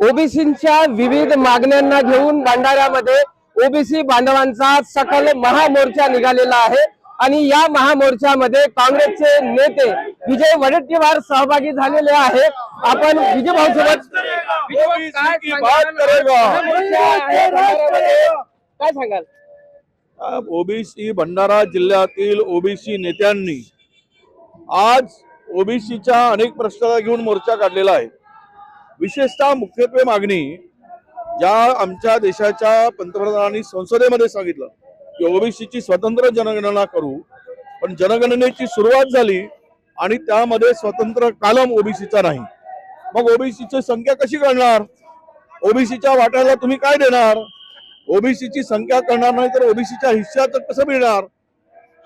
ओबीसींच्या विविध मागण्यांना घेऊन भंडाऱ्यामध्ये ओबीसी बांधवांचा सकल महामोर्चा निघालेला आहे आणि या महामोर्चामध्ये काँग्रेसचे नेते विजय वडेट्टीवार सहभागी झालेले आहेत। आपण विजय भाऊ सोबत काय सांगाल? ओबीसी भंडारा जिल्ह्यातील ओबीसी नेत्यांनी आज ओबीसीच्या अनेक प्रश्नाला घेऊन मोर्चा काढलेला आहे। विशेषतः मुख्यत्वे मागणी ज्या आमच्या देशाच्या पंतप्रधानांनी संसदेमध्ये सांगितलं की ओबीसीची स्वतंत्र जनगणना करू, पण जनगणनेची सुरुवात झाली आणि त्यामध्ये स्वतंत्र कालम ओबीसीचा नाही। मग ओबीसीची संख्या कशी करणार? ओबीसीच्या वाट्याला तुम्ही काय देणार? ओबीसीची संख्या करणार नाही तर ओबीसीच्या हिस्साचं कसं मिळणार?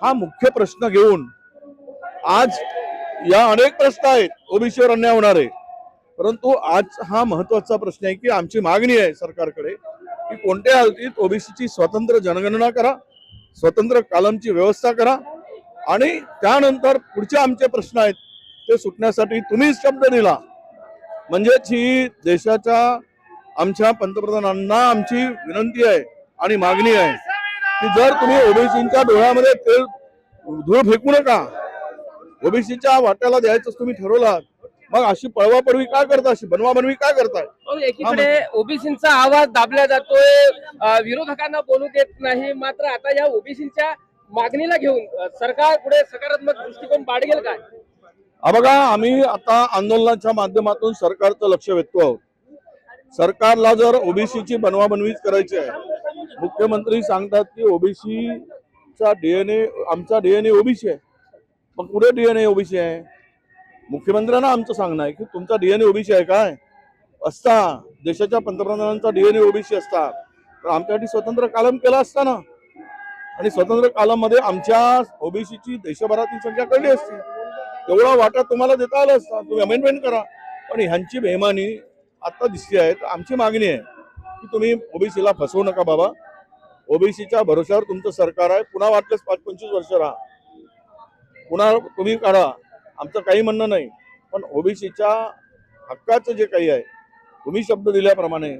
हा मुख्य प्रश्न घेऊन आज या अनेक प्रश्न आहेत ओबीसीवर अन्याय होणार आहे, परंतु आज हा महत्वाचा प्रश्न आहे की आमची मागणी आहे सरकारकडे की कोणत्या हालतीत ओबीसीची स्वतंत्र जनगणना करा, स्वतंत्र कालमची व्यवस्था करा आणि त्यानंतर पुढचे आमचे प्रश्न आहेत ते सुटण्यासाठी तुम्हीच शब्द दिला। म्हणजेच ही देशाच्या आमच्या पंतप्रधानांना आमची विनंती आहे आणि मागणी आहे की जर तुम्ही ओबीसींच्या डोळ्यामध्ये तेल धूळ फेकू नका, ओबीसीच्या वाट्याला द्यायचं तुम्ही ठरवलात, मग अशी पळवापळवी काय करता, अशी बनवाबनवी काय करताय? एकीकडे ओबीसींचा आवाज दाबला जातोय, विरोधकांना बोलू देत नाही, मात्र आता या ओबीसींच्या मागणीला घेऊन सरकार पुढे सकारात्मक दृष्टिकोन बाळगेल काय? बघा, आम्ही आता आंदोलनाच्या माध्यमातून सरकारचं लक्ष वेधतो आहोत। सरकारला जर ओबीसीची बनवाबनवीच करायची आहे, मुख्यमंत्री सांगतात की ओबीसीचा डीएनए, आमचा डीएनए ओबीसी आहे, मग पुढे डीएनए ओबीसी आहे। मुख्यमंत्र्यांना आमचं सांगणं आहे की तुमचा डीएनए ओबीसी आहे काय? असता देशाच्या पंतप्रधानांचा डीएनए ओबीसी असता तर आमच्यासाठी स्वतंत्र कालम केला असता ना, आणि स्वतंत्र कालम मध्ये आमच्या ओबीसीची देशभरातील संख्या कळली असती, तेवढा वाटा तुम्हाला देता आला असता, तुम्ही अमेंडमेंट करा। पण ह्यांची बेईमानी आता दिसते आहे। तर आमची मागणी आहे की तुम्ही ओबीसीला फसवू नका बाबा, ओबीसीच्या भरोश्यावर तुमचं सरकार आहे, पुन्हा वाटलेच 5-25 वर्ष राहा, पुन्हा तुम्ही काढा, आमचं काही म्हणणं नाही, पण ओबीसीच्या हक्काचं जे काही आहे तुम्ही शब्द दिल्याप्रमाणे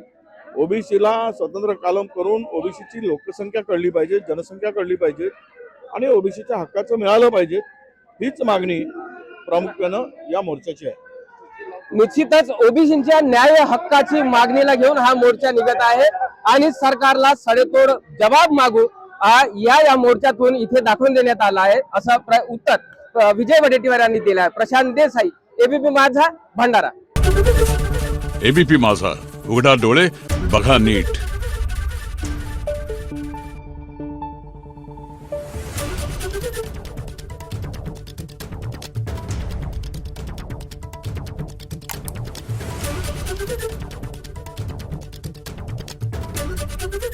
ओबीसीला स्वतंत्र कालम करून ओबीसीची लोकसंख्या कळली पाहिजे, जनसंख्या कळली पाहिजे आणि ओबीसीच्या हक्काचं मिळालं पाहिजे, हीच मागणी प्रामुख्यानं या मोर्चाची आहे। निश्चितच ओबीसींच्या न्याय हक्काची मागणीला घेऊन हा मोर्चा निघत आहे आणि सरकारला सडेतोड जबाब मागू या मोर्चातून इथे दाखवून देण्यात आला आहे, असं उत्तर विजय वडेट्टीवार यांनी दिलं आहे। प्रशांत देसाई, एबीपी माझा, भंडारा। एबीपी माझा, उघडा डोळे बघा नीट।